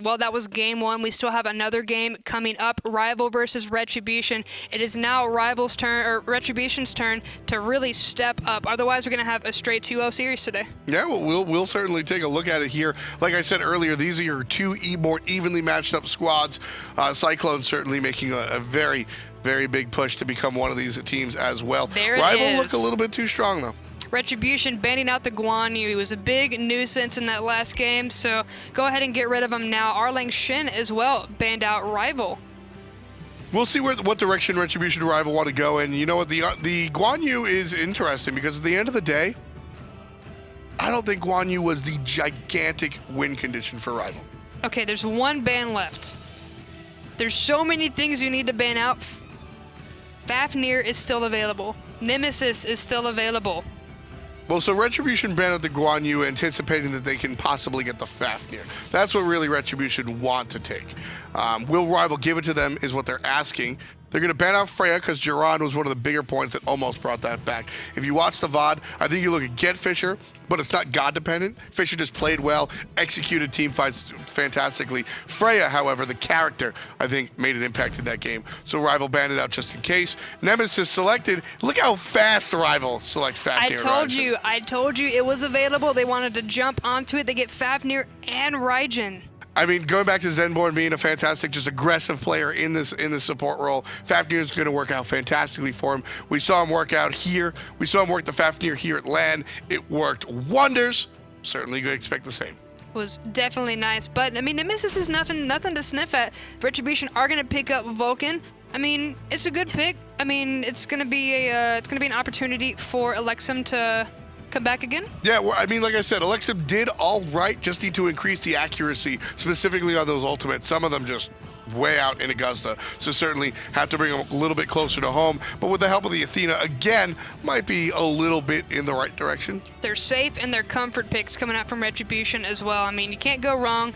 Well, that was game one. We still have another game coming up, RvL versus Retribution. It is now RvL's turn, or Retribution's turn, to really step up. Otherwise, we're going to have a straight 2-0 series today. Yeah, well, we'll certainly take a look at it here. Like I said earlier, these are your two more evenly matched up squads. Cyclone certainly making a very, very big push to become one of these teams as well. There it RvL is. look a little bit too strong, though. Retribution banning out the Guan Yu. He was a big nuisance in that last game, so go ahead and get rid of him now. Arlang Shin as well banned out RvL. We'll see what direction Retribution and RvL want to go, and you know what, the Guan Yu is interesting because at the end of the day, I don't think Guan Yu was the gigantic win condition for RvL. Okay, there's one ban left. There's so many things you need to ban out. Fafnir is still available. Nemesis is still available. Well, so Retribution banned out the Guan Yu, anticipating that they can possibly get the Fafnir. That's what really Retribution want to take. Will RvL give it to them is what they're asking. They're going to ban out Freya because Jeron was one of the bigger points that almost brought that back. If you watch the VOD, I think you look at GetFisher, but it's not God-dependent. Fisher just played well, executed team fights fantastically. Freya, however, the character, I think, made an impact in that game. So RvL banned it out just in case. Nemesis selected. Look how fast RvL selects Fafnir. I told you it was available. They wanted to jump onto it. They get Fafnir and Raijin. I mean, going back to Zenborne being a fantastic, just aggressive player in this support role, Fafnir is going to work out fantastically for him. We saw him work out here. We saw him work the Fafnir here at LAN. It worked wonders. Certainly going to expect the same. Was definitely nice, but I mean, Nemesis is nothing to sniff at. Retribution are going to pick up Vulcan. I mean, it's a good pick. I mean, it's going to be an opportunity for Elexum to come back again? Yeah, well, I mean, like I said, Elexum did all right, just need to increase the accuracy, specifically on those ultimates. Some of them just way out in Augusta, so certainly have to bring them a little bit closer to home. But with the help of the Athena, again, might be a little bit in the right direction. They're safe, and their comfort picks coming out from Retribution as well. I mean, you can't go wrong.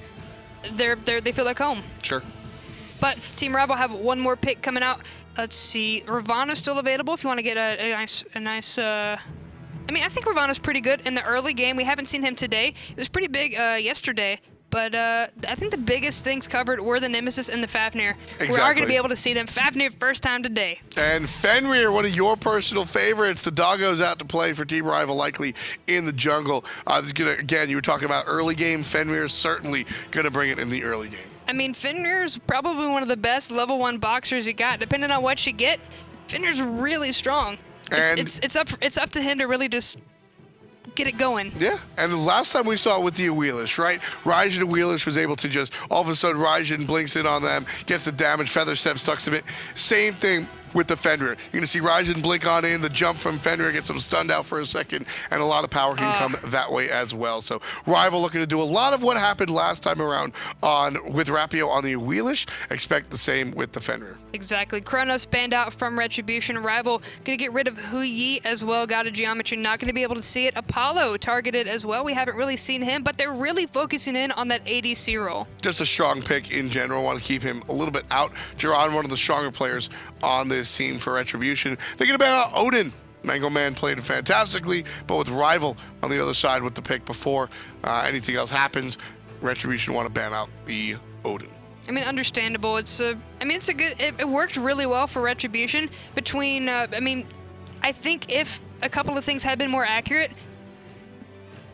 They feel like home. Sure. But Team RvL have one more pick coming out. Let's see, Ravana's still available if you want to get a nice. I mean, I think Ravana's pretty good in the early game. We haven't seen him today. It was pretty big yesterday, but I think the biggest things covered were the Nemesis and the Fafnir. Exactly. We are going to be able to see them. Fafnir first time today. And Fenrir, one of your personal favorites. The doggo's out to play for Team RvL, likely in the jungle. Again, you were talking about early game. Fenrir's certainly going to bring it in the early game. I mean, Fenrir's probably one of the best level 1 boxers you got. Depending on what you get, Fenrir's really strong. It's up to him to really just get it going. Yeah, and last time we saw it with the Wheelish, right? Raijin and Wheelish was able to just, all of a sudden, Raijin blinks in on them, gets the damage, Feather Step stucks a bit. Same thing with the Fenrir. You're going to see Raijin blink on in, the jump from Fenrir gets him stunned out for a second, and a lot of power can come that way as well. So RvL looking to do a lot of what happened last time around with Rapio on the Wheelish. Expect the same with the Fenrir. Exactly. Kronos banned out from Retribution. RvL going to get rid of Hu Yi as well. Got a geometry. Not going to be able to see it. Apollo targeted as well. We haven't really seen him, but they're really focusing in on that ADC role. Just a strong pick in general. Want to keep him a little bit out. Jeron, one of the stronger players on this team for Retribution. They're going to ban out Odin. Mango Man played it fantastically, but with RvL on the other side with the pick before anything else happens, Retribution want to ban out the Odin. I mean, understandable. It worked really well for Retribution between, I think if a couple of things had been more accurate,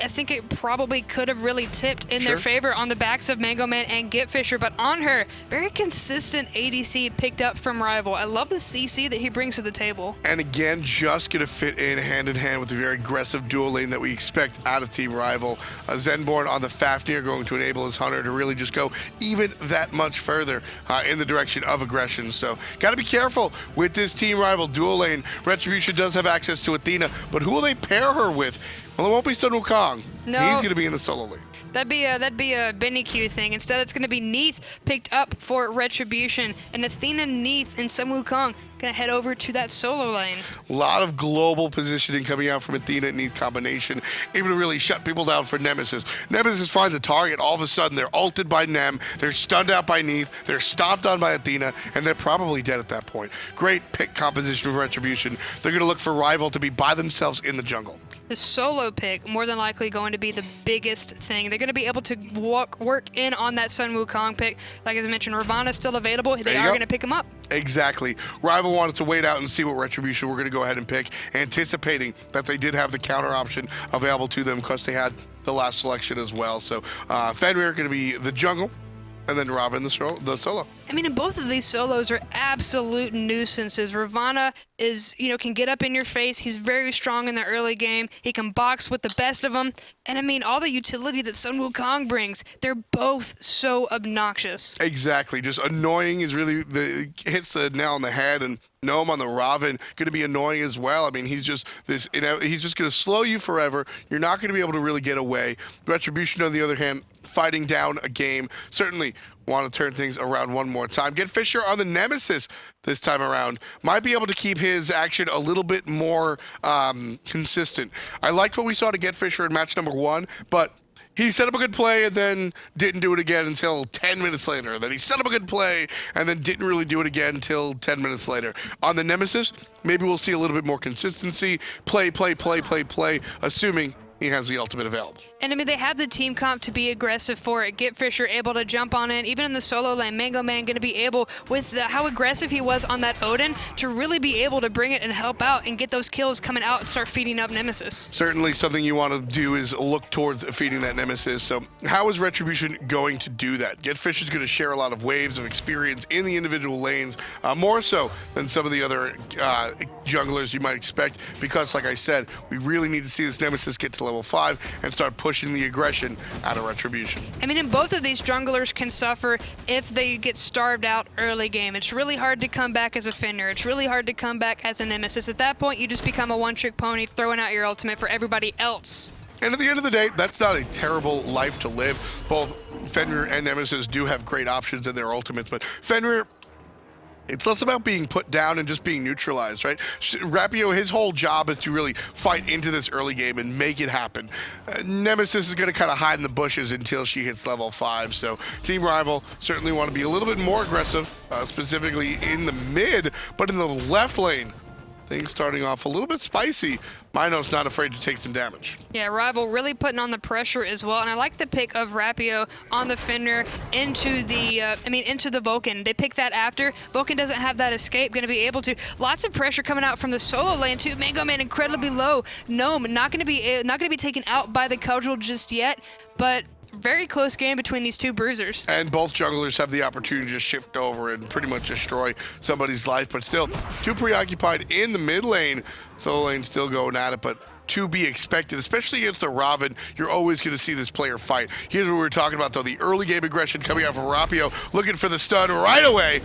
I think it probably could have really tipped in their favor on the backs of Mango Man and GetFisher, but Anhur, very consistent ADC picked up from RvL. I love the CC that he brings to the table. And again, just going to fit in hand with the very aggressive dual lane that we expect out of Team RvL. Zenborne on the Fafnir going to enable his Hunter to really just go even that much further in the direction of aggression. So got to be careful with this Team RvL dual lane. Retribution does have access to Athena, but who will they pair her with? Well, it won't be Sun Wukong. No. He's going to be in the solo lane. That'd be a Benny Q thing. Instead, it's going to be Neith picked up for Retribution, and Athena, Neith, and Sun Wukong going to head over to that solo lane. A lot of global positioning coming out from Athena and Neith combination, able to really shut people down for Nemesis. Nemesis finds a target. All of a sudden, they're ulted by Nem. They're stunned out by Neith. They're stomped on by Athena, and they're probably dead at that point. Great pick composition of Retribution. They're going to look for RvL to be by themselves in the jungle. the solo pick more than likely going to be the biggest thing. They're going to be able to work in on that Sun Wukong pick. Like as I mentioned, Ravana is still available. They are going to pick him up. Exactly. RvL wanted to wait out and see what Retribution we're going to go ahead and pick, anticipating that they did have the counter option available to them because they had the last selection as well. So Fenrir going to be the jungle, and then Robin the solo. I mean, and both of these solos are absolute nuisances. Ravana is, can get up in your face. He's very strong in the early game. He can box with the best of them. And I mean, all the utility that Sun Wukong brings, they're both so obnoxious. Exactly. Just annoying is really hits the nail on the head. And Gnome on the Raven going to be annoying as well. I mean, he's just this, he's just going to slow you forever. You're not going to be able to really get away. Retribution, on the other hand, fighting down a game, certainly want to turn things around one more time. GetFisher on the Nemesis this time around might be able to keep his action a little bit more consistent. I liked what we saw to GetFisher in match number 1, but he set up a good play and then didn't do it again until 10 minutes later. Then he set up a good play and then didn't really do it again until 10 minutes later. On the Nemesis, maybe we'll see a little bit more consistency. Play, assuming he has the ultimate available. And I mean, they have the team comp to be aggressive for it. GetFisher able to jump on in, even in the solo lane. Mango Man going to be able, with how aggressive he was on that Odin, to really be able to bring it and help out and get those kills coming out and start feeding up Nemesis. Certainly something you want to do is look towards feeding that Nemesis. So how is Retribution going to do that? GetFisher is going to share a lot of waves of experience in the individual lanes, more so than some of the other junglers you might expect, because like I said, we really need to see this Nemesis get to level 5 and start pushing the aggression out of Retribution. I mean, and both of these junglers can suffer if they get starved out early game. It's really hard to come back as a Fenrir. It's really hard to come back as a Nemesis. At that point, you just become a one-trick pony throwing out your ultimate for everybody else. And at the end of the day, that's not a terrible life to live. Both Fenrir and Nemesis do have great options in their ultimates, but Fenrir, it's less about being put down and just being neutralized, right? Rapio, his whole job is to really fight into this early game and make it happen. Nemesis is going to kind of hide in the bushes until she hits level 5. So Team RvL certainly want to be a little bit more aggressive, specifically in the mid, but in the left lane, things starting off a little bit spicy. nMinos not afraid to take some damage. Yeah, RvL really putting on the pressure as well, and I like the pick of Rapio on the Fenrir into the Vulcan. They picked that after. Vulcan doesn't have that escape, going to be able to. Lots of pressure coming out from the solo lane too. Mango Man incredibly low. Gnome not going to be taken out by the cudgel just yet, but very close game between these two bruisers. And both junglers have the opportunity to just shift over and pretty much destroy somebody's life, but still too preoccupied in the mid lane. Solo lane still going at it, but to be expected, especially against a Raven, you're always going to see this player fight. Here's what we were talking about, though, the early game aggression coming out from Rapio, looking for the stun right away.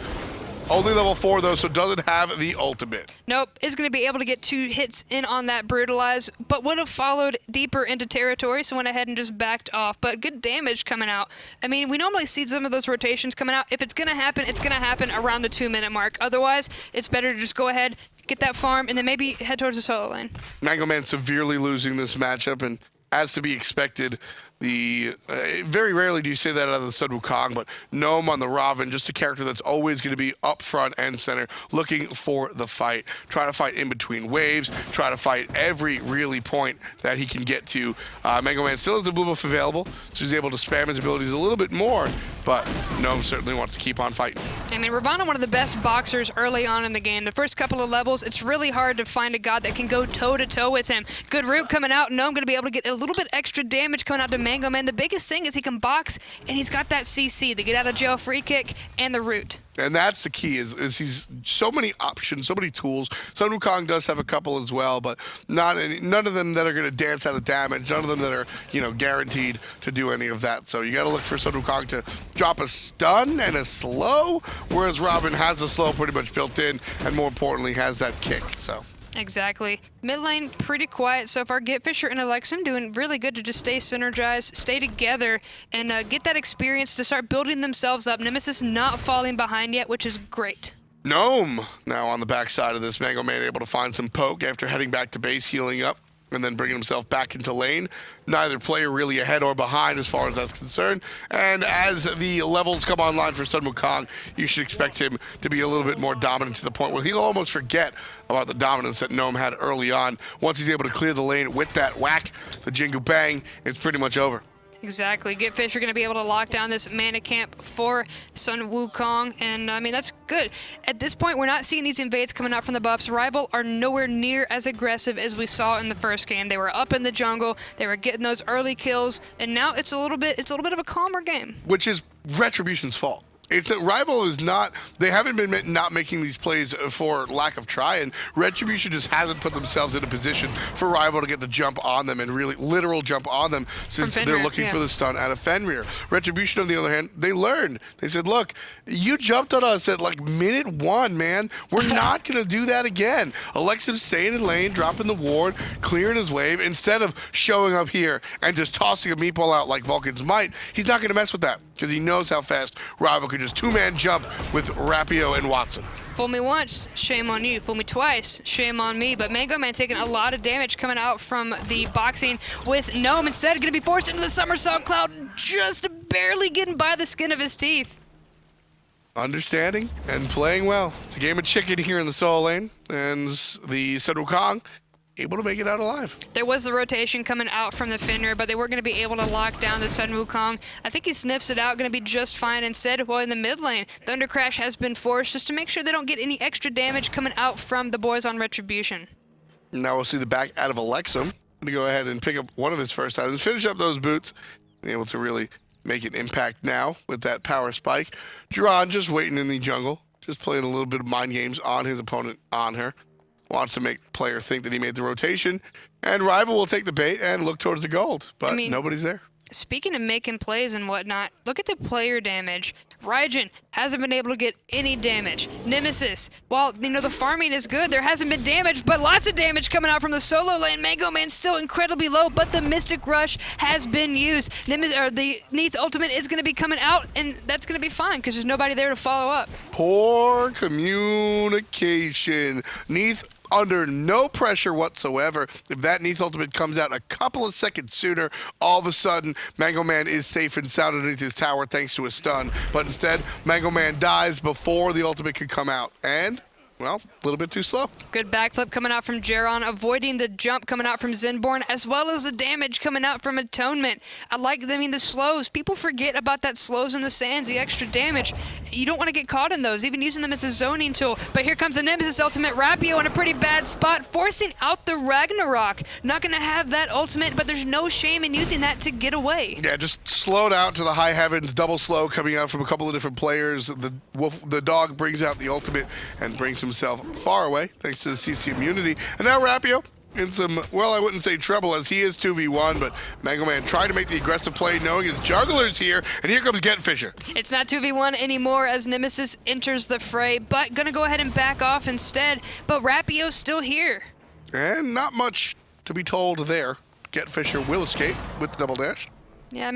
Only level 4, though, so doesn't have the ultimate. Nope, is going to be able to get 2 hits in on that Brutalize, but would have followed deeper into territory, so went ahead and just backed off. But good damage coming out. I mean, we normally see some of those rotations coming out. If it's going to happen, it's going to happen around the 2-minute mark. Otherwise, it's better to just go ahead, get that farm, and then maybe head towards the solo lane. Mango Man severely losing this matchup, and as to be expected, very rarely do you say that out of the Sun Wukong, but Gnome on the Raven, just a character that's always going to be up front and center, looking for the fight, try to fight in between waves, try to fight every really point that he can get to. Mango Man still has the blue buff available, so he's able to spam his abilities a little bit more, but Gnome certainly wants to keep on fighting. I mean, Ravana, one of the best boxers early on in the game. The first couple of levels, it's really hard to find a god that can go toe-to-toe with him. Good root coming out. Gnome going to be able to get a little bit extra damage coming out to Mango Man. The biggest thing is he can box, and he's got that CC, the get out of jail free kick, and the root. And that's the key, is he's so many options, so many tools. Sun Wukong does have a couple as well, but none of them that are going to dance out of damage, none of them that are, guaranteed to do any of that. So you got to look for Sun Wukong to drop a stun and a slow, whereas Robin has a slow pretty much built in, and more importantly, has that kick. So. Exactly. Mid lane, pretty quiet so far. GetFisher and Elexum doing really good to just stay synergized, stay together, and get that experience to start building themselves up. Nemesis not falling behind yet, which is great. Gnome now on the backside of this. Mango Man able to find some poke after heading back to base, healing up. and then bringing himself back into lane. Neither player really ahead or behind as far as that's concerned. And as the levels come online for Sun Wukong, you should expect him to be a little bit more dominant to the point where he'll almost forget about the dominance that Gnome had early on. Once he's able to clear the lane with that whack, the Jingu Bang, it's pretty much over. Exactly. GetFisher going to be able to lock down this mana camp for Sun Wukong, and I mean, that's good. At this point, we're not seeing these invades coming out from the buffs. RvL are nowhere near as aggressive as we saw in the first game. They were up in the jungle, they were getting those early kills, and now it's a little bit of a calmer game. Which is Retribution's fault. It's that RvL is not, they haven't been not making these plays for lack of trying. Retribution just hasn't put themselves in a position for RvL to get the jump on them and really literal jump on them since Fenrir, they're looking for the stun out of Fenrir. Retribution, on the other hand, they learned. They said, look, you jumped on us at like minute 1, man. We're not going to do that again. Elexum staying in lane, dropping the ward, clearing his wave. Instead of showing up here and just tossing a meatball out like Vulcan's Smite, he's not going to mess with that because he knows how fast RvL could just two-man jump with Rapio and Watson. Fool me once, shame on you. Fool me twice, shame on me. But Mango Man taking a lot of damage coming out from the boxing with Gnome. Instead, going to be forced into the somersault cloud, just barely getting by the skin of his teeth. Understanding and playing well. It's a game of chicken here in the solo lane, and the Sun Wukong able to make it out alive. There was the rotation coming out from the Fenrir, but they weren't going to be able to lock down the Sun Wukong. I think he sniffs it out, going to be just fine. Instead, well, in the mid lane, Thunder Crash has been forced just to make sure they don't get any extra damage coming out from the boys on Retribution. Now we'll see the back out of Elexum. I'm going to go ahead and pick up one of his first items, finish up those boots, and able to really make an impact now with that power spike. Jeron just waiting in the jungle, just playing a little bit of mind games on his opponent, Anhur. Wants to make the player think that he made the rotation, and RvL will take the bait and look towards the gold, but nobody's there. Speaking of making plays and whatnot, look at the player damage. Raijin hasn't been able to get any damage. Nemesis, while the farming is good, there hasn't been damage, but lots of damage coming out from the solo lane. Mango Man's still incredibly low, but the Mystic Rush has been used. The Neith ultimate is going to be coming out, and that's going to be fine because there's nobody there to follow up. Poor communication. Neith under no pressure whatsoever. If that Neith ultimate comes out a couple of seconds sooner, all of a sudden, Mango Man is safe and sound underneath his tower thanks to a stun. But instead, Mango Man dies before the ultimate could come out. And, well, a little bit too slow. Good backflip coming out from Jeron, avoiding the jump coming out from Zenborne, as well as the damage coming out from Atonement. The slows. People forget about that slows in the sands, the extra damage. You don't want to get caught in those, even using them as a zoning tool. But here comes the Nemesis ultimate. Rapio in a pretty bad spot, forcing out the Ragnarok. Not going to have that ultimate, but there's no shame in using that to get away. Yeah, just slowed out to the high heavens, double slow coming out from a couple of different players. The dog brings out the ultimate and brings himself far away thanks to the CC immunity. And now Rapio in some, well, I wouldn't say trouble as he is 2v1, but Mango Man tried to make the aggressive play knowing his juggler's here, and here comes GetFisher. It's not 2v1 anymore as Nemesis enters the fray, but gonna go ahead and back off instead, but Rapio's still here. And not much to be told there. GetFisher will escape with the double dash. Yeah,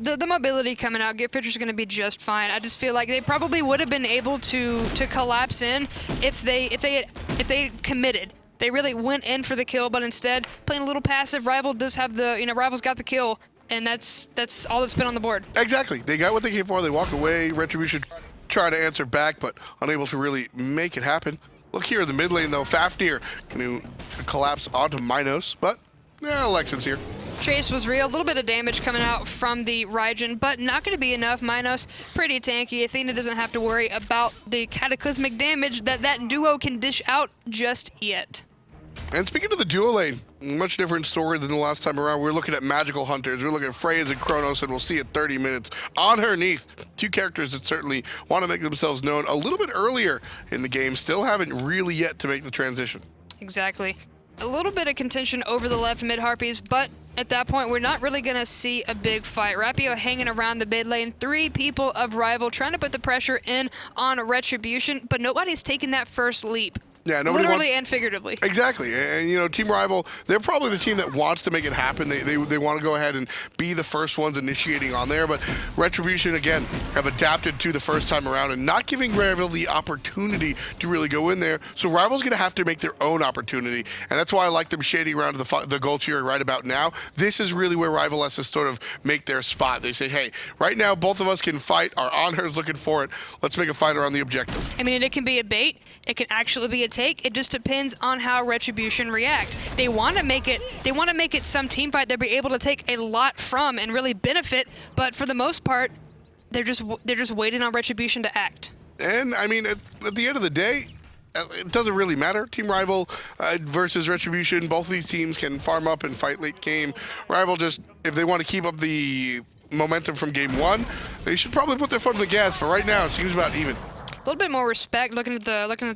the mobility coming out, GetFisher's going to be just fine. I just feel like they probably would have been able to collapse in if they had committed. They really went in for the kill, but instead playing a little passive. RvL does have RvL's got the kill, and that's all that's been on the board. Exactly. They got what they came for. They walk away. Retribution trying to answer back, but unable to really make it happen. Look here in the mid lane though. Fafnir going to collapse onto nMinos, but yeah, Elexum's here. Chase was real, a little bit of damage coming out from the Raijin, but not going to be enough. nMinos, pretty tanky. Athena doesn't have to worry about the cataclysmic damage that duo can dish out just yet. And speaking of the duo lane, much different story than the last time around. We're looking at Magical Hunters. We're looking at Freyas and Kronos, and we'll see at 30 minutes. Anhur Neith, two characters that certainly want to make themselves known a little bit earlier in the game, still haven't really yet to make the transition. Exactly. A little bit of contention over the left mid Harpies, but at that point, we're not really going to see a big fight. Rapio hanging around the mid lane. 3 people of RvL trying to put the pressure in on Retribution, but nobody's taking that first leap. Yeah, nobody literally and figuratively. Exactly, and you know, Team RvL, they're probably the team that wants to make it happen. They want to go ahead and be the first ones initiating on there, but Retribution, again, have adapted to the first time around and not giving RvL the opportunity to really go in there, so RvL's going to have to make their own opportunity, and that's why I like them shading around to the Gold Fury right about now. This is really where RvL has to sort of make their spot. They say, hey, right now, both of us can fight. Our Anhur's looking for it. Let's make a fight around the objective. I mean, it can be a bait. It can actually be a take. It just depends on how Retribution react. They want to make it some team fight they'll be able to take a lot from and really benefit, but for the most part, they're just waiting on Retribution to act. And I mean, at the end of the day, it doesn't really matter. Team RvL versus Retribution, both of these teams can farm up and fight late game. RvL just, if they want to keep up the momentum from game one, they should probably put their foot on the gas, but right now it seems about even. A little bit more respect. Looking at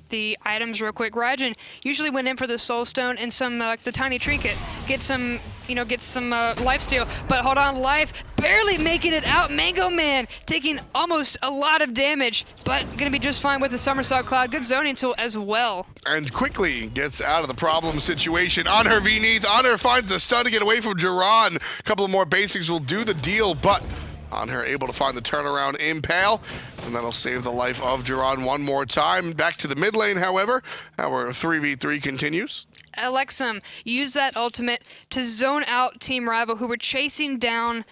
the items real quick. Raijin usually went in for the Soul Stone and some the tiny trinket. Get some lifesteal. But hold on, life barely making it out. Mango Man taking almost a lot of damage, but gonna be just fine with the Somersault Cloud. Good zoning tool as well. And quickly gets out of the problem situation. Anhur v Neith. Anhur finds a stun to get away from Jeron. A couple of more basics will do the deal, but Anhur able to find the turnaround impale, and that'll save the life of Jeron one more time. Back to the mid lane, however, our 3v3 continues. Elexum used that ultimate to zone out Team RvL, who were chasing down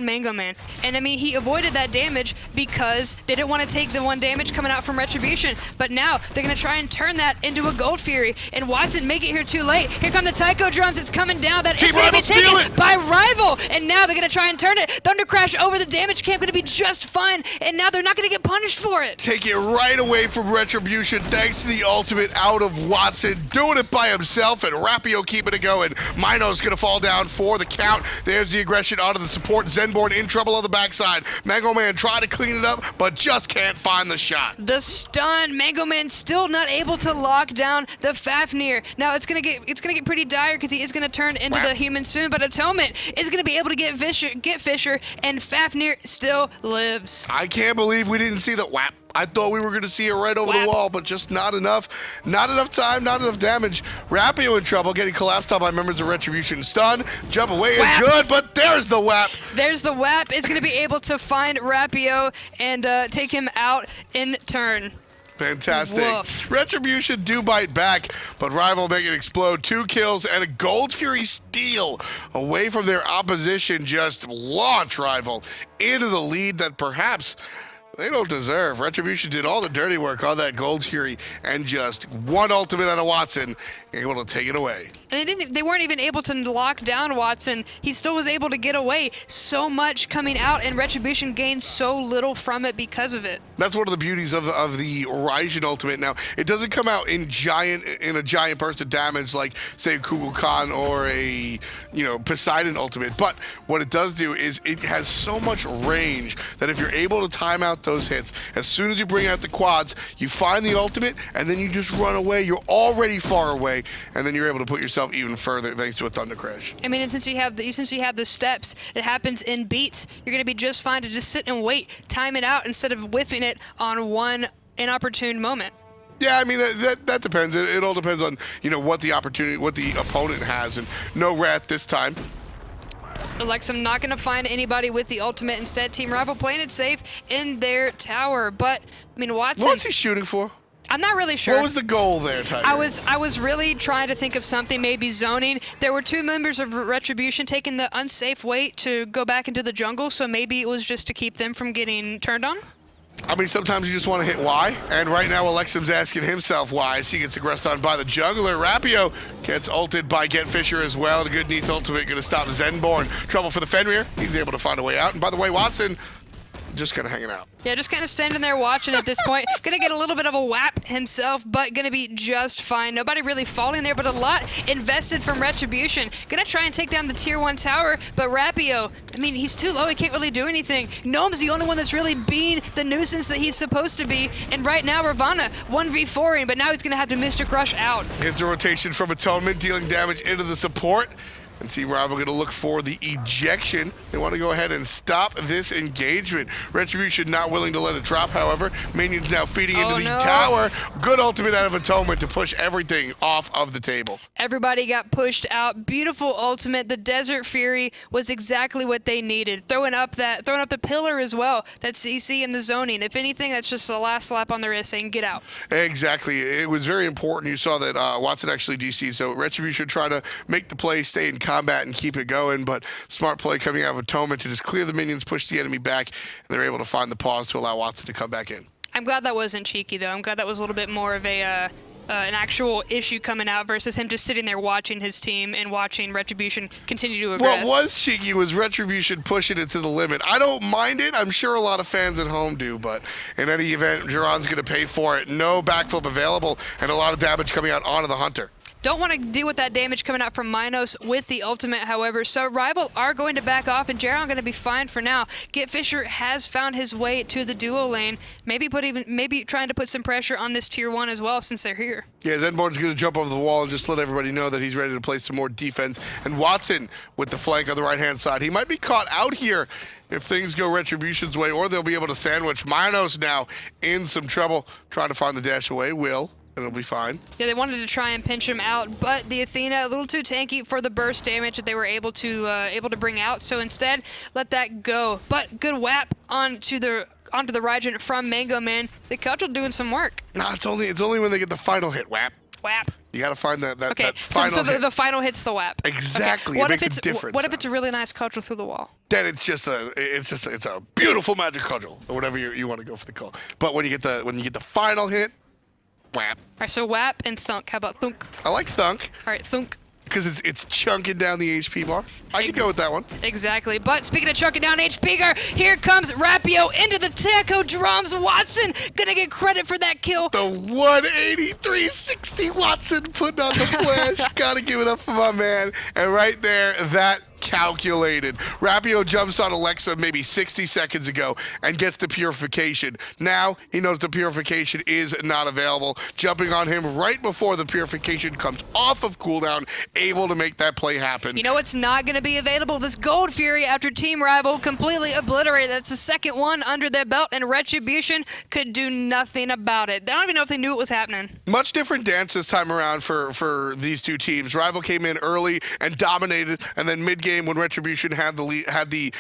Mango Man. And I mean, he avoided that damage because they didn't want to take the one damage coming out from Retribution. But now they're going to try and turn that into a Gold Fury. And Watson make it here too late. Here come the Taiko drums. It's coming down. That is going to be taken by RvL. And now they're going to try and turn it. Thunder Crash over the damage camp, going to be just fine. And now they're not going to get punished for it. Take it right away from Retribution thanks to the ultimate out of Watson. Doing it by himself, and Rapio keeping it going. nMinos going to fall down for the count. There's the aggression onto the support. Zenborne in trouble on the backside. Mango Man trying to clean it up, but just can't find the shot. The stun. Mango Man still not able to lock down the Fafnir. Now it's gonna get pretty dire because he is gonna turn into the human soon. But Atonement is gonna be able to get Fisher, and Fafnir still lives. I can't believe we didn't see the whap. I thought we were going to see it right over the wall, but just not enough. Not enough time, not enough damage. Rapio in trouble, getting collapsed on by members of Retribution. Stun, jump away is good, but there's the whap. There's the whap. It's going to be able to find Rapio and take him out in turn. Fantastic. Woof. Retribution do bite back, but RvL make it explode. 2 kills and a Gold Fury steal away from their opposition. Just launch RvL into the lead that perhaps they don't deserve. Retribution did all the dirty work on that Gold Fury and just one ultimate on a Watson, able to take it away. And they weren't even able to lock down Watson. He still was able to get away. So much coming out, and Retribution gained so little from it because of it. That's one of the beauties of the Raijin ultimate. Now, it doesn't come out in a giant burst of damage like, say, a Kukulkan or a Poseidon ultimate. But what it does do is it has so much range that if you're able to time out those hits, as soon as you bring out the quads, you find the ultimate, and then you just run away. You're already far away, and then you're able to put yourself even further thanks to a Thunder Crash. I mean, and since you have the steps, it happens in beats. You're going to be just fine to just sit and wait, time it out instead of whiffing it on one inopportune moment. Yeah, I mean, that depends. It all depends on, what the opponent has, and no Wrath this time. Elexum not going to find anybody with the ultimate. Instead, Team RvL playing it safe in their tower. But, I mean, Watson... What's he shooting for? I'm not really sure. What was the goal there, Tiger? I was really trying to think of something, maybe zoning. There were 2 members of Retribution taking the unsafe way to go back into the jungle, so maybe it was just to keep them from getting turned on? I mean, sometimes you just want to hit Y, and right now Elexum's asking himself why as he gets aggressed on by the jungler. Rapio gets ulted by GetFisher as well. A good Neith ultimate going to stop Zenborne. Trouble for the Fenrir. He's able to find a way out. And by the way, Watson just kind of hanging out. Yeah, just kind of standing there watching at this point. Gonna get a little bit of a whap himself, but gonna be just fine. Nobody really falling there, but a lot invested from Retribution. Gonna try and take down the tier 1 tower, but Rapio, I mean, he's too low. He can't really do anything. Gnome's the only one that's really being the nuisance that he's supposed to be. And right now, Ravana 1v4ing, but now he's gonna have to Mystic Rush out. Hits a rotation from Atonement, dealing damage into the support. And Team Rival going to look for the ejection. They want to go ahead and stop this engagement. Retribution not willing to let it drop, however. Minions now feeding into the tower. Good ultimate out of Atonement to push everything off of the table. Everybody got pushed out. Beautiful ultimate. The Desert Fury was exactly what they needed. Throwing up the pillar as well. That CC and the zoning. If anything, that's just the last slap on the wrist saying get out. Exactly. It was very important. You saw that Watson actually DC'd, so Retribution trying to make the play, stay in combat, and keep it going, but smart play coming out of Atonement to just clear the minions, push the enemy back, and they're able to find the pause to allow Watson to come back in. I'm glad that wasn't cheeky, though. I'm glad that was a little bit more of an actual issue coming out versus him just sitting there watching his team and watching Retribution continue to aggress. What was cheeky was Retribution pushing it to the limit. I don't mind it. I'm sure a lot of fans at home do, but in any event, Jeron's going to pay for it. No backflip available, and a lot of damage coming out onto the Hunter. Don't want to deal with that damage coming out from nMinos with the ultimate, however. So Rival are going to back off, and Jeron going to be fine for now. GetFisher has found his way to the duo lane. Maybe trying to put some pressure on this tier 1 as well since they're here. Yeah, Zenborne's going to jump over the wall and just let everybody know that he's ready to play some more defense. And Watson with the flank on the right-hand side. He might be caught out here if things go Retribution's way, or they'll be able to sandwich. nMinos now in some trouble, trying to find the dash away. And it'll be fine. Yeah, they wanted to try and pinch him out, but the Athena a little too tanky for the burst damage that they were able to bring out. So instead, let that go. But good whap onto the Raijin from Mango Man. The Cudgel doing some work. No, it's only when they get the final hit. Whap. Whap. You got to find that okay, that final hit. The final hit's the whap. Exactly. Okay. It makes a difference. What if it's a really nice cudgel through the wall? Then it's a beautiful magic cudgel, or whatever you want to go for the call. But when you get the final hit, whap. All right, so whap and thunk. How about thunk? I like thunk. All right, thunk. Because it's chunking down the HP bar. I could go with that one. Exactly. But speaking of chunking down HP bar, here comes Rapio into the taco drums. Watson gonna get credit for that kill. The 18360 Watson putting on the flash. Gotta give it up for my man. And right there, that calculated. Rapio jumps on Elexum maybe 60 seconds ago and gets the purification. Now he knows the purification is not available. Jumping on him right before the purification comes off of cooldown, able to make that play happen. You know what's not going to be available? This Gold Fury after Team Rival completely obliterated. That's the second one under their belt, and Retribution could do nothing about it. I don't even know if they knew it was happening. Much different dance this time around for these two teams. Rival came in early and dominated, and then mid-game when Retribution had the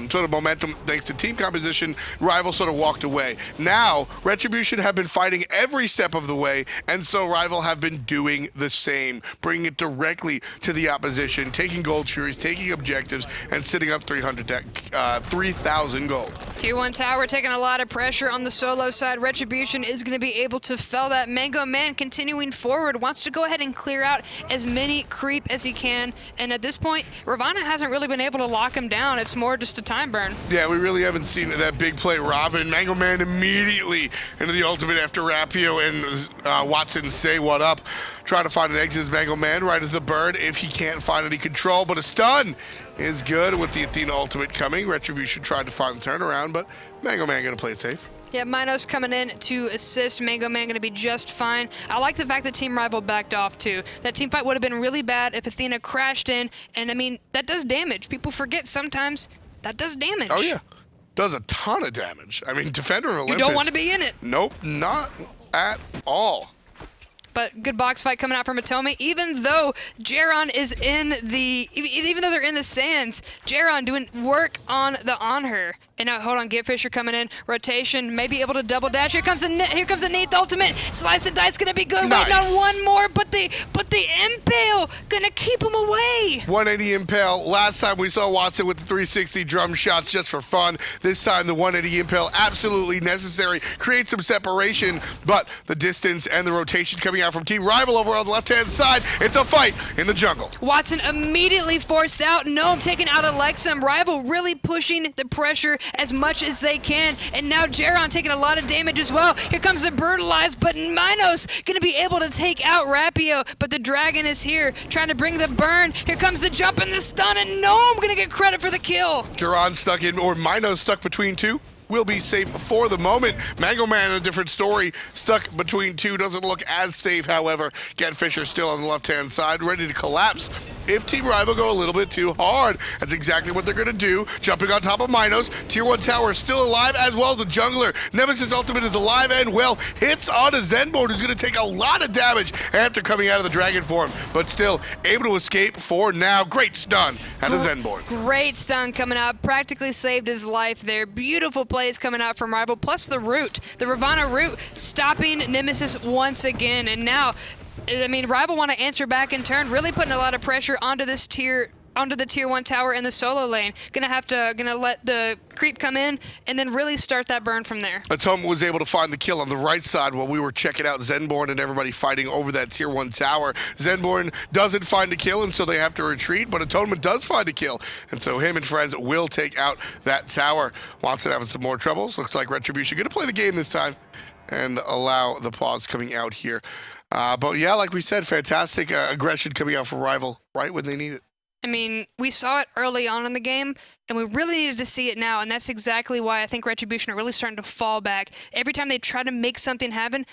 sort of momentum thanks to team composition, Rival sort of walked away. Now, Retribution have been fighting every step of the way, and so Rival have been doing the same, bringing it directly to the opposition, taking Gold Furies, taking objectives, and sitting up 3,000 gold. Tier 1 tower taking a lot of pressure on the solo side. Retribution is going to be able to fell that. Mango Man continuing forward, wants to go ahead and clear out as many creep as he can, and at this point, Ravana hasn't really been able to lock him down. It's more just a time burn. Yeah, we really haven't seen that big play. Robin, Mango Man immediately into the ultimate after Rapio and Watson say what up. Trying to find an exit as Mango Man right as the bird if he can't find any control, but a stun is good with the Athena ultimate coming. Retribution tried to find the turnaround, but Mango Man gonna play it safe. Yeah, nMinos coming in to assist. Mango Man going to be just fine. I like the fact that Team Rival backed off, too. That team fight would have been really bad if Athena crashed in. And, I mean, that does damage. People forget sometimes that does damage. Oh, yeah. Does a ton of damage. I mean, Defender of Olympus. You don't want to be in it. Nope, not at all. But good box fight coming out from Atonement. Even though Jeron is even though they're in the sands, Jeron doing work on the Anhur. And now, hold on, GetFisher coming in. Rotation, maybe able to double dash. Here comes a Neith ultimate. Slice and dice gonna be good. Nice. Waiting on one more, but the impale gonna keep him away. 180 impale. Last time we saw Watson with the 360 drum shots just for fun. This time the 180 impale absolutely necessary. Create some separation, but the distance and the rotation coming out from Team Rival over on the left-hand side. It's a fight in the jungle. Watson immediately forced out. Gnome taking out Elexum. Rival really pushing the pressure as much as they can. And now Jeron taking a lot of damage as well. Here comes the brutalized, but nMinos gonna be able to take out Rapio. But the dragon is here, trying to bring the burn. Here comes the jump and the stun, and Gnome gonna get credit for the kill. Jeron stuck in, or nMinos stuck between two. will be safe for the moment. Mango Man, a different story, stuck between two, doesn't look as safe, however. GetFisher still on the left-hand side, ready to collapse if Team RvL go a little bit too hard. That's exactly what they're going to do. Jumping on top of nMinos. Tier 1 tower is still alive, as well as the jungler. Nemesis ultimate is alive and well. Hits onto Zenborne, who's going to take a lot of damage after coming out of the dragon form, but still able to escape for now. Great stun out of Zenborne. Great stun coming out. Practically saved his life there. Beautiful plays coming out from RvL, plus the root. The Ravana root stopping Nemesis once again. And now, I mean, RvL want to answer back in turn, really putting a lot of pressure onto this onto the tier 1 tower in the solo lane. Gonna let the creep come in and then really start that burn from there. Atonement was able to find the kill on the right side while we were checking out Zenborne and everybody fighting over that tier 1 tower. Zenborne doesn't find a kill, and so they have to retreat, but Atonement does find a kill, and so him and friends will take out that tower. Watson having some more troubles. Looks like Retribution gonna play the game this time and allow the pause coming out here. But yeah, like we said, fantastic aggression coming out from RvL right when they need it. I mean, we saw it early on in the game, and we really needed to see it now, and that's exactly why I think Retribution are really starting to fall back. Every time they try to make something happen,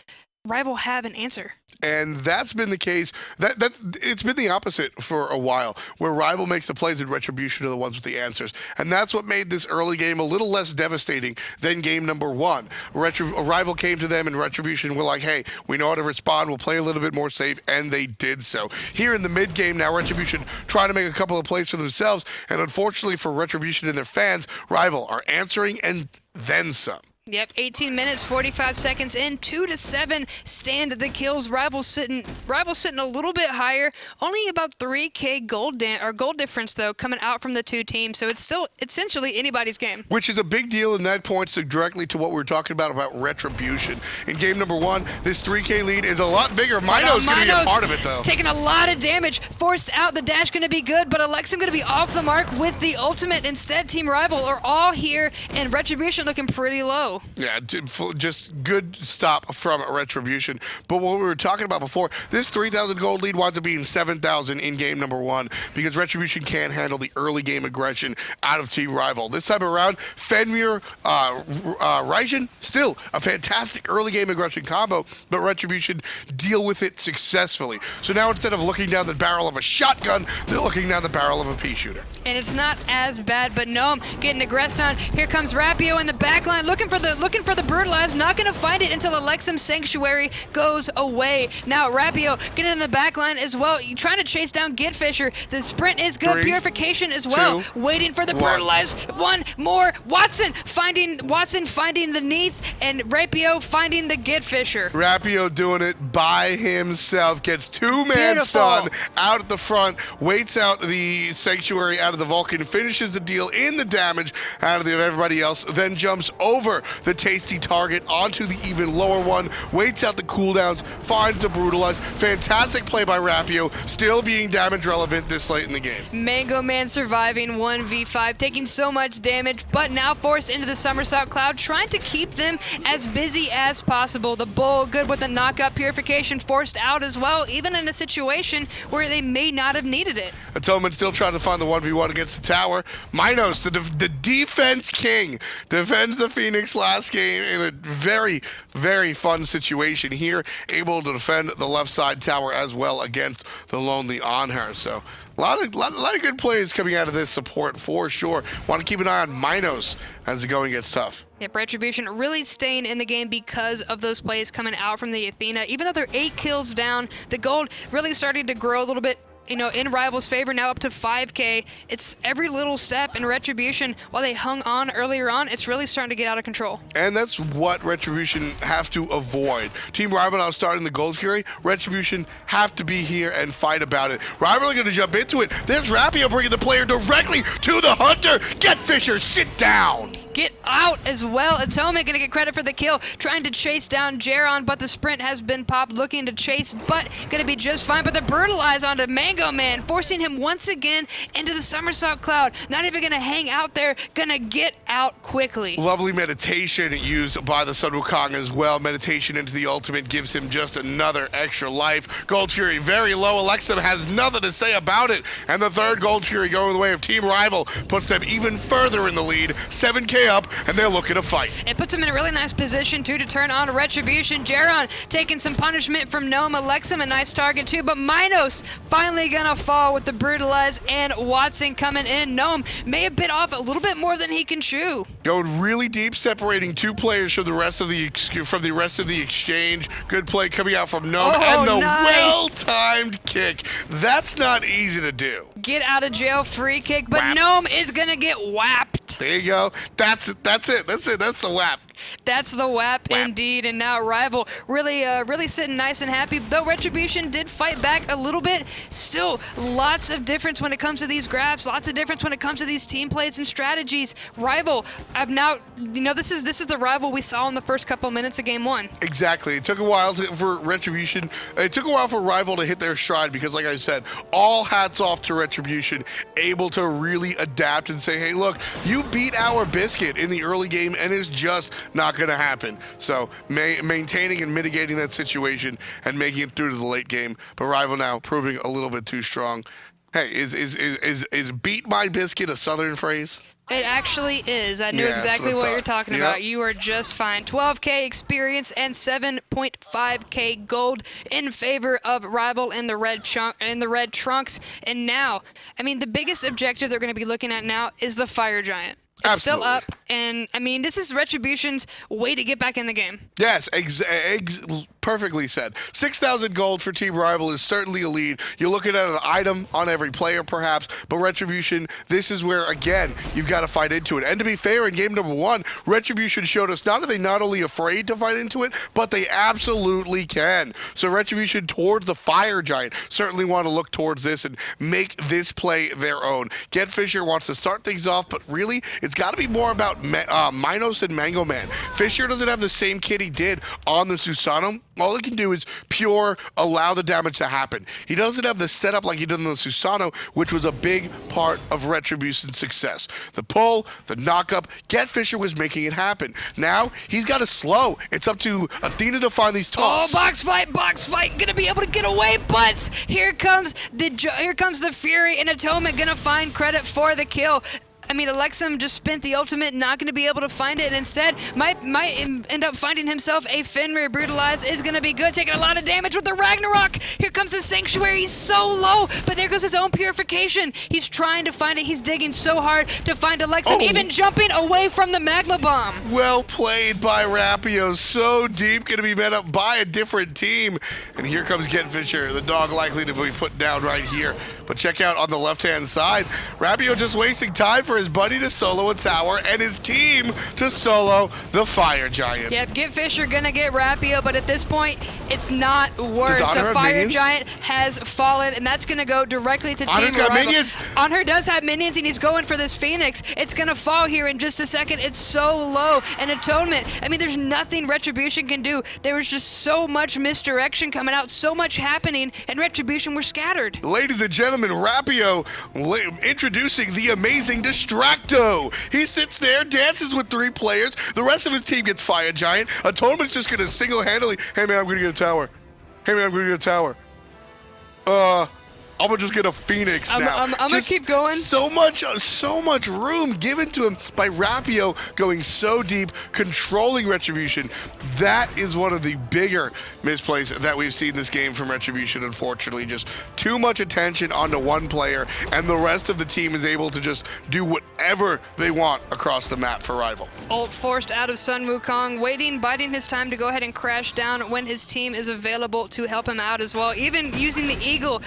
RvL have an answer. And that's been the case. It's been the opposite for a while, where RvL makes the plays and Retribution are the ones with the answers. And that's what made this early game a little less devastating than game number 1. RvL came to them and Retribution were like, hey, we know how to respond, we'll play a little bit more safe, and they did so. Here in the mid game now, Retribution trying to make a couple of plays for themselves, and unfortunately for Retribution and their fans, RvL are answering and then some. Yep, 18 minutes, 45 seconds in, 2-7 stand the kills. RvL sitting a little bit higher, only about 3K gold difference though coming out from the two teams. So it's still essentially anybody's game. Which is a big deal, and that points directly to what we were talking about Retribution. In game number 1, this 3K lead is a lot bigger. nMinos going to be a part of it though. Taking a lot of damage, forced out. The dash going to be good, but Elexum going to be off the mark with the ultimate. Instead, Team RvL are all here, and Retribution looking pretty low. Yeah, just good stop from Retribution. But what we were talking about before, this 3,000 gold lead winds up being 7,000 in game number 1 because Retribution can't handle the early game aggression out of Team RvL. This time around, Fenrir, Raijin, still a fantastic early game aggression combo, but Retribution deal with it successfully. So now instead of looking down the barrel of a shotgun, they're looking down the barrel of a pea shooter. And it's not as bad, but Gnome getting aggressed on. Here comes Rapio in the back line, looking for the brutalize, not gonna find it until Elexum Sanctuary goes away. Now Rapio getting in the back line as well, trying to chase down GetFisher. The sprint is good, 3, Purification as well. 2, waiting for the 1. brutalize. One more, Watson finding the Neith, and Rapio finding the GetFisher. Rapio doing it by himself, gets 2-man stun out at the front, waits out the Sanctuary out of the Vulcan, finishes the deal in the damage out of everybody else, then jumps over the tasty target onto the even lower one, waits out the cooldowns, finds the brutalize. Fantastic play by Rapio, still being damage relevant this late in the game. Mango Man surviving 1v5, taking so much damage, but now forced into the somersault cloud, trying to keep them as busy as possible. The Bull good with the knockup, Purification forced out as well, even in a situation where they may not have needed it. Atonement still trying to find the 1v1 against the tower. nMinos, the defense king, defends the Phoenix last game in a very, very fun situation here, able to defend the left side tower as well against the lonely Anhur. So a lot of good plays coming out of this support for sure. Want to keep an eye on nMinos as the going gets tough. Yep, Retribution really staying in the game because of those plays coming out from the Athena. Even though they're 8 kills down, the gold really starting to grow a little bit, you know, in RvL's favor, now up to 5K. It's every little step in Retribution. While they hung on earlier on, it's really starting to get out of control. And that's what Retribution have to avoid. Team Ravana starting the Gold Fury. Retribution have to be here and fight about it. RvL going to jump into it. There's Rapio bringing the player directly to the Hunter. GetFisher, sit down. Get out as well. Atonement gonna get credit for the kill, trying to chase down Jeron, but the sprint has been popped, looking to chase, but gonna be just fine. But the brutalize onto Mango Man, forcing him once again into the somersault cloud. Not even gonna hang out there, gonna get out quickly. Lovely meditation used by the Sun Wukong as well. Meditation into the ultimate gives him just another extra life. Gold Fury very low. Elexum has nothing to say about it. And the third Gold Fury going the way of Team RvL puts them even further in the lead. 7K stay up, and they're looking to fight. It puts him in a really nice position, too, to turn on Retribution. Jeron taking some punishment from Gnome. Elexum, a nice target, too. But nMinos finally gonna fall with the Brutalize, and Watson coming in. Gnome may have bit off a little bit more than he can chew. Going really deep, separating 2 players from the rest of the exchange. Good play coming out from Gnome, and the nice. well-timed kick. That's not easy to do. Get out of jail free kick, but Whap. Gnome is gonna get whapped. There you go. That's it. That's the whap. That's the whap indeed, and now RvL really sitting nice and happy. Though Retribution did fight back a little bit, still lots of difference when it comes to these graphs, lots of difference when it comes to these team plays and strategies. RvL, this is the RvL we saw in the first couple minutes of game 1. Exactly. It took a while for Retribution. It took a while for RvL to hit their stride because, like I said, all hats off to Retribution, able to really adapt and say, hey, look, you beat our biscuit in the early game, and it's just not going to happen. So maintaining and mitigating that situation and making it through to the late game. But RvL now proving a little bit too strong. Hey, is beat my biscuit a Southern phrase? It actually is. I knew exactly what you're talking about. You are just fine. 12K experience and 7.5K gold in favor of RvL in the red trunks. And now, I mean, the biggest objective they're going to be looking at now is the Fire Giant. It's still up, and I mean, this is Retribution's way to get back in the game. Yes, perfectly said. 6,000 gold for Team RvL is certainly a lead. You're looking at an item on every player, perhaps, but Retribution, this is where, again, you've got to fight into it. And to be fair, in game number 1, Retribution showed us not only afraid to fight into it, but they absolutely can. So Retribution towards the Fire Giant certainly want to look towards this and make this play their own. GetFisher wants to start things off, but really, it's got to be more about nMinos and Mango Man. Fisher doesn't have the same kit he did on the Susanoo. All he can do is pure allow the damage to happen. He doesn't have the setup like he did on the Susanoo, which was a big part of Retribution's success. The pull, the knockup, GetFisher was making it happen. Now, he's got to slow. It's up to Athena to find these taunts. Oh, box fight, gonna be able to get away, but here comes the Fury, and Atonement gonna find credit for the kill. I mean, Elexum just spent the ultimate, not going to be able to find it, and instead might end up finding himself a Fenrir. Brutalize is going to be good, taking a lot of damage with the Ragnarok. Here comes the Sanctuary. He's so low, but there goes his own Purification. He's trying to find it. He's digging so hard to find Elexum, even jumping away from the Magma Bomb. Well played by Rapio. So deep, going to be met up by a different team. And here comes GetFisher, the dog likely to be put down right here. But check out on the left-hand side, Rapio just wasting time for his buddy to solo a tower and his team to solo the Fire Giant. Yep, GetFisher gonna get Rapio, but at this point, it's not worth. The Fire Giant has fallen, and that's gonna go directly to Team got minions. Anhur does have minions, and he's going for this Phoenix. It's gonna fall here in just a second. It's so low. And Atonement, I mean, there's nothing Retribution can do. There was just so much misdirection coming out, so much happening, and Retribution were scattered. Ladies and gentlemen, Rapio introducing the amazing Distracto. He sits there, dances with 3 players. The rest of his team gets Fire Giant. Atonement's just going to single-handedly, hey man, I'm going to get a tower. Hey man, I'm going to get a tower. I'm gonna just get a Phoenix now. I'm gonna keep going. So much room given to him by Rapio going so deep, controlling Retribution. That is one of the bigger misplays that we've seen this game from Retribution, unfortunately. Just too much attention onto one player, and the rest of the team is able to just do whatever they want across the map for RvL. Ult forced out of Sun Wukong, biding his time to go ahead and crash down when his team is available to help him out as well. Even using the Eagle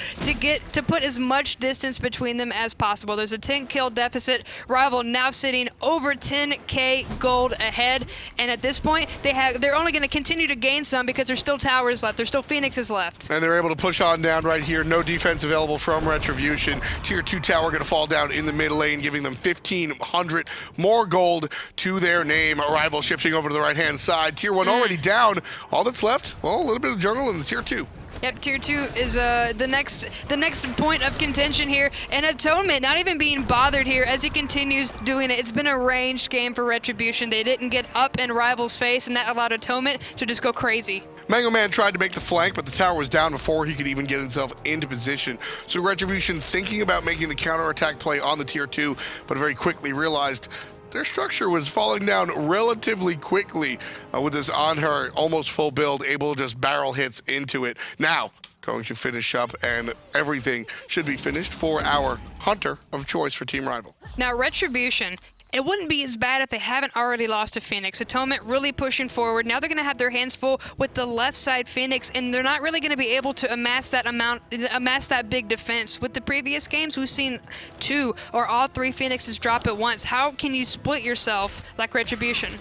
to put as much distance between them as possible. There's a 10 kill deficit. RvL now sitting over 10k gold ahead, and at this point they're only going to continue to gain some because there's still towers left. There's still Phoenixes left. And they're able to push on down right here. No defense available from Retribution. Tier 2 tower going to fall down in the mid lane, giving them 1,500 more gold to their name. RvL shifting over to the right-hand side. Tier 1 already down. All that's left, well, a little bit of jungle in the Tier 2. Yep, Tier 2 is the next point of contention here, and Atonement not even being bothered here as he continues doing it. It's been a ranged game for Retribution. They didn't get up in RvL's face, and that allowed Atonement to just go crazy. Mango Man tried to make the flank, but the tower was down before he could even get himself into position. So Retribution thinking about making the counterattack play on the Tier 2, but very quickly realized their structure was falling down relatively quickly with this Anhur almost full build, able to just barrel hits into it. Now, going to finish up, and everything should be finished for our hunter of choice for Team RvL. Now, Retribution, it wouldn't be as bad if they haven't already lost to Phoenix. Atonement really pushing forward. Now they're going to have their hands full with the left side Phoenix, and they're not really going to be able to amass that big defense. With the previous games, we've seen 2 or all 3 Phoenixes drop at once. How can you split yourself like Retribution?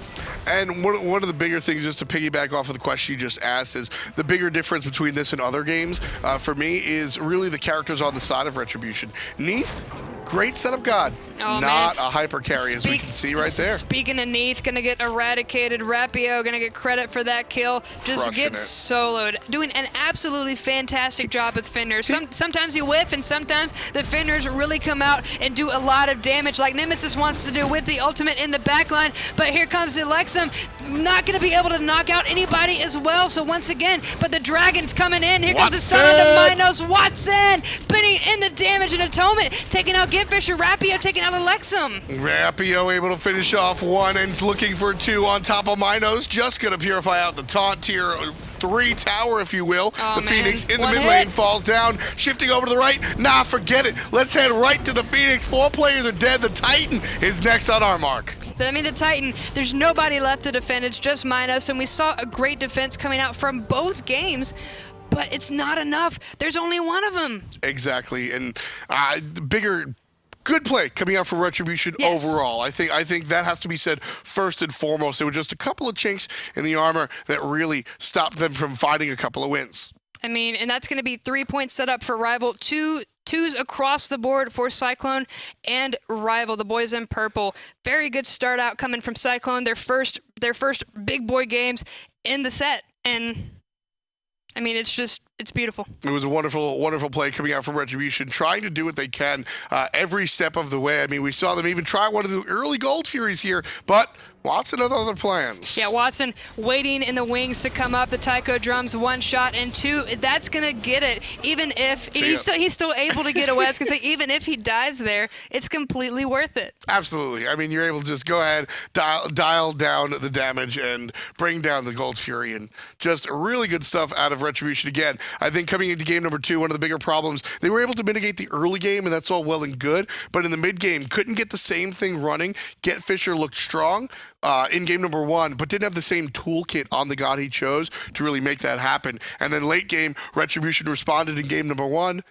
And one of the bigger things, just to piggyback off of the question you just asked, is the bigger difference between this and other games, for me, is really the characters on the side of Retribution. Neith, great setup god, not a hyper carry, as we can see right there. Speaking of Neith, gonna get eradicated. Rapio gonna get credit for that kill. Just gets soloed. Doing an absolutely fantastic job with Fenrir. Sometimes you whiff, and sometimes the Fenrirs really come out and do a lot of damage, like Nemesis wants to do with the ultimate in the backline. But here comes Elexum, not gonna be able to knock out anybody as well. So once again, but the dragon's coming in. Here comes the son of nMinos. Watson putting in the damage and Atonement, taking out GetFisher. Rapio taking out Elexum. Rapio able to finish off 1 and looking for 2 on top of nMinos. Just gonna purify out the taunt tier 3 tower, if you will. The Phoenix in the mid lane falls down, shifting over to the right. Nah, forget it. Let's head right to the Phoenix. 4 players are dead. The Titan is next on our mark. I mean, the Titan, there's nobody left to defend. It's just nMinos, and we saw a great defense coming out from both games. But it's not enough. There's only one of them. Exactly, and good play coming out from Retribution overall. I think that has to be said first and foremost. There were just a couple of chinks in the armor that really stopped them from finding a couple of wins. I mean, and that's going to be 3 points set up for RvL. Twos across the board for Cyclone and RvL, the boys in purple. Very good start out coming from Cyclone. Their first big boy games in the set, and I mean, it's beautiful. It was a wonderful, wonderful play coming out from Retribution, trying to do what they can every step of the way. I mean, we saw them even try one of the early Gold Furies here, but Watson had other plans. Yeah, Watson waiting in the wings to come up. The Taiko drums, 1 shot and 2. That's gonna get it. Even if he's still able to get away. I was gonna say, even if he dies there, it's completely worth it. Absolutely. I mean, you're able to just go ahead, dial down the damage and bring down the Gold Fury, and just really good stuff out of Retribution again. I think coming into game number 2, one of the bigger problems, they were able to mitigate the early game, and that's all well and good, but in the mid game, couldn't get the same thing running. GetFisher looked strong in game number 1, but didn't have the same toolkit on the god he chose to really make that happen. And then late game, Retribution responded in game number 1,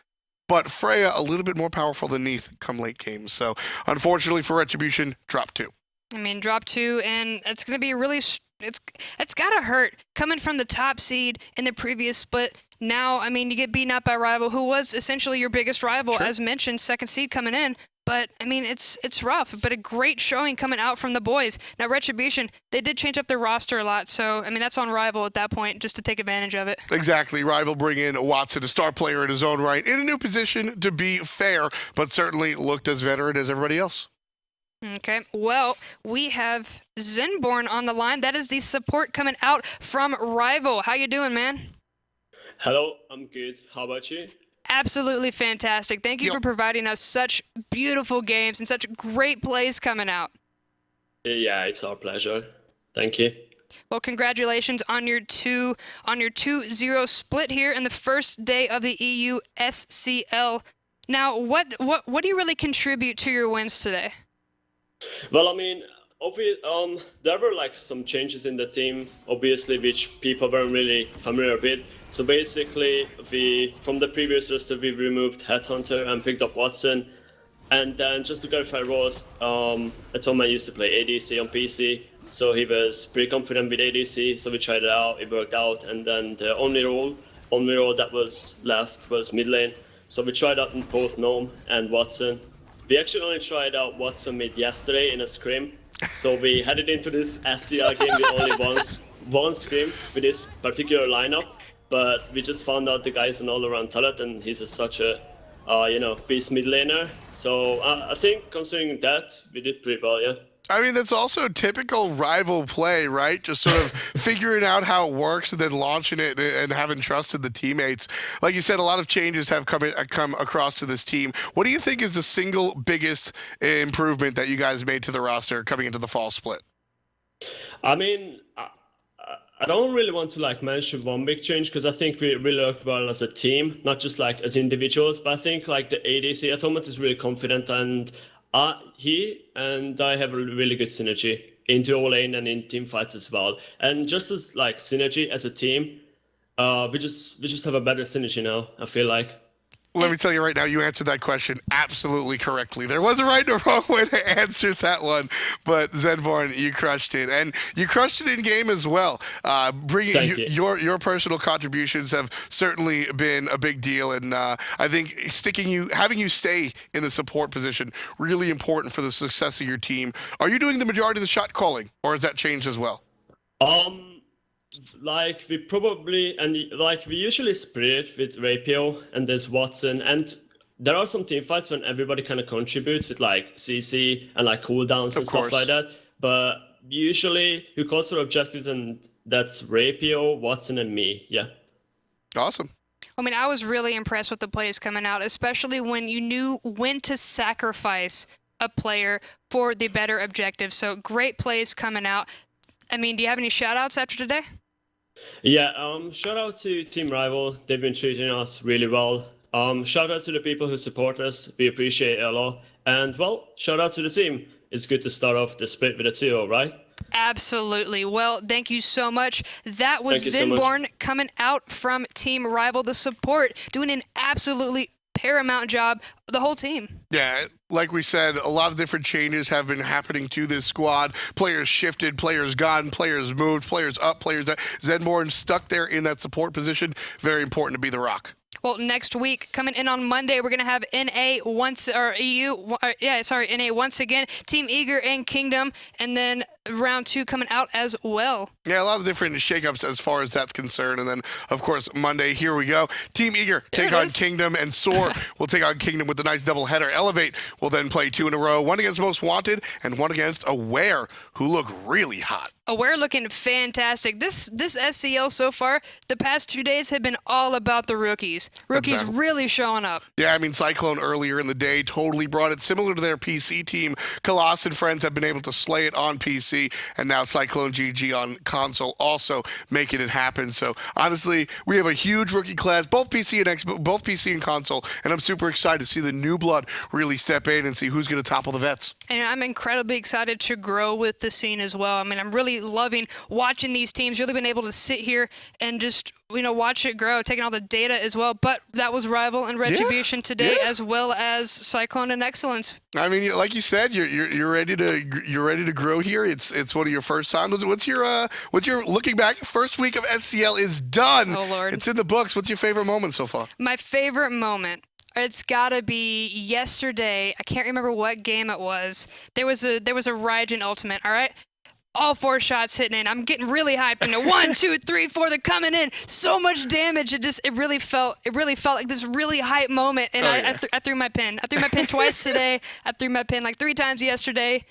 but Freya a little bit more powerful than Neith come late game. So unfortunately for Retribution, drop 2. I mean, drop 2, and it's going to be really, it's got to hurt coming from the top seed in the previous split. Now, I mean, you get beaten up by RvL, who was essentially your biggest rival, as mentioned, 2nd seed coming in. But, I mean, it's rough, but a great showing coming out from the boys. Now, Retribution, they did change up their roster a lot, so, I mean, that's on RvL at that point, just to take advantage of it. Exactly. RvL bring in Watson, a star player in his own right, in a new position, to be fair, but certainly looked as veteran as everybody else. Okay, well, we have Zenborne on the line. That is the support coming out from RvL. How you doing, man? Hello, I'm good. How about you? Absolutely fantastic. Thank you for providing us such beautiful games and such great plays coming out. Yeah, it's our pleasure. Thank you. Well, congratulations on your 2-0 split here in the first day of the EU SCL. Now, what do you really contribute to your wins today? Well, I mean, there were like some changes in the team, obviously, which people weren't really familiar with. So basically, from the previous roster, we removed Headhunter and picked up Watson. And then just to clarify roles, Atonement used to play ADC on PC, so he was pretty confident with ADC, so we tried it out, it worked out, and then the only role that was left was mid lane. So we tried out both Gnome and Watson. We actually only tried out Watson mid yesterday in a scrim, so we headed into this SCL game with only one scrim with this particular lineup, but we just found out the guy is an all-around talent and he's such a beast mid laner. So I think considering that, we did pretty well, yeah. I mean, that's also typical rival play, right? Just sort of figuring out how it works and then launching it and having trust in the teammates. Like you said, a lot of changes have come across to this team. What do you think is the single biggest improvement that you guys made to the roster coming into the fall split? I mean, I don't really want to like mention one big change because I think we really work well as a team, not just like as individuals. But I think like the ADC Atonement is really confident, and he and I have a really good synergy into all lane and in team fights as well. And just as like synergy as a team, we just have a better synergy now, I feel like. Let me tell you right now, you answered that question absolutely correctly. There was a right and a wrong way to answer that one, but Zenborne, you crushed it, and you crushed it in game as well. Bringing your personal contributions have certainly been a big deal, and I think having you stay in the support position really important for the success of your team. Are you doing the majority of the shot calling, or has that changed as well? Like we usually split it with Rapio and there's Watson, and there are some team fights when everybody kind of contributes with like CC and like cooldowns and stuff like that. But usually who calls for objectives, and that's Rapio, Watson, and me. Yeah. Awesome. I mean, I was really impressed with the plays coming out, especially when you knew when to sacrifice a player for the better objective. So great plays coming out. I mean, do you have any shout outs after today? Yeah, shout out to Team RvL. They've been treating us really well. Shout out to the people who support us. We appreciate it a lot. And well, shout out to the team. It's good to start off the split with a 2-0, right? Absolutely. Well, thank you so much. That was Zenborne coming out from Team RvL, the support, doing an absolutely paramount job, the whole team. Yeah, like we said, a lot of different changes have been happening to this squad. Players shifted, players gone, players moved, players up, players down. Zenborne stuck there in that support position. Very important to be the rock. Well, next week, coming in on Monday, we're going to have NA once again, Team Eager and Kingdom, and then round 2 coming out as well. Yeah, a lot of different shakeups as far as that's concerned. And then, of course, Monday, here we go. Team Eager take on Kingdom, and Soar will take on Kingdom with a nice double header. Elevate will then play 2 in a row, one against Most Wanted and one against Aware, who look really hot. Aware looking fantastic. This SCL so far, the past 2 days have been all about the rookies. Rookies really showing up. Yeah, I mean, Cyclone earlier in the day totally brought it. Similar to their PC team, Colossus and friends have been able to slay it on PC, and now Cyclone GG on console also making it happen. So honestly, we have a huge rookie class, both PC and console, and I'm super excited to see the new blood really step in and see who's going to topple the vets. And I'm incredibly excited to grow with the scene as well. I mean, I'm really loving watching these teams, really been able to sit here and just, watch it grow, taking all the data as well. But that was RvL and Retribution today, as well as Cyclone and Excellence. I mean, like you said, you're ready to grow here. It's one of your first times. What's your looking back? First week of SCL is done. Oh Lord, it's in the books. What's your favorite moment so far? My favorite moment. It's gotta be yesterday. I can't remember what game it was. There was a Raijin ultimate. All right. All 4 shots hitting in. I'm getting really hyped. 1, 2, 3, 4. They're coming in. So much damage. It really felt like this really hype moment. And I threw my pin. I threw my pin twice today. I threw my pin like 3 times yesterday.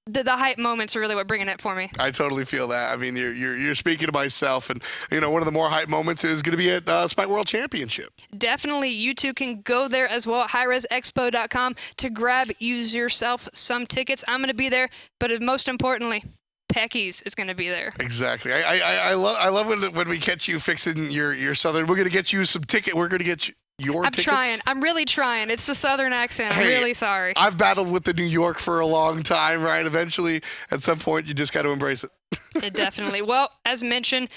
The hype moments are really what bringing it for me. I totally feel that. I mean, you're speaking to myself, and one of the more hype moments is going to be at Smite World Championship. Definitely, you two can go there as well. hi-rezexpo.com to grab yourself some tickets. I'm going to be there, but most importantly, Pecky's is going to be there. Exactly. I love when we catch you fixing your southern. We're going to get you some ticket. We're going to get you your tickets. Trying. I'm really trying. It's the southern accent. I'm really sorry. I've battled with the New York for a long time, right? Eventually, at some point, you just got to embrace it. Definitely. Well, as mentioned,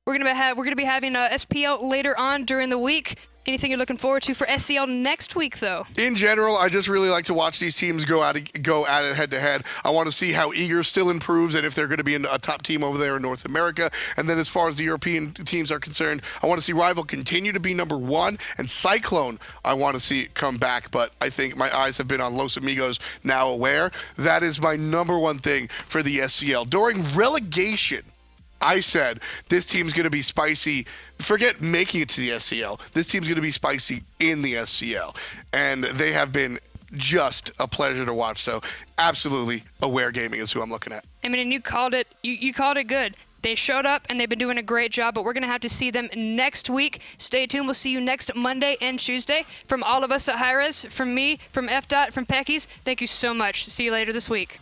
we're gonna be having a SPL later on during the week. Anything you're looking forward to for SCL next week, though? In general, I just really like to watch these teams go at it head-to-head. I want to see how Eager still improves and if they're going to be a top team over there in North America. And then as far as the European teams are concerned, I want to see RvL continue to be number 1. And Cyclone, I want to see come back. But I think my eyes have been on Los Amigos, now Aware. That is my number 1 thing for the SCL. During relegation, I said this team's going to be spicy. Forget making it to the SCL. This team's going to be spicy in the SCL. And they have been just a pleasure to watch. So absolutely, Aware Gaming is who I'm looking at. I mean, and you called it. You called it good. They showed up and they've been doing a great job, but we're going to have to see them next week. Stay tuned. We'll see you next Monday and Tuesday. From all of us at hi-rez, from me, from F. Dot, from Peckies, thank you so much. See you later this week.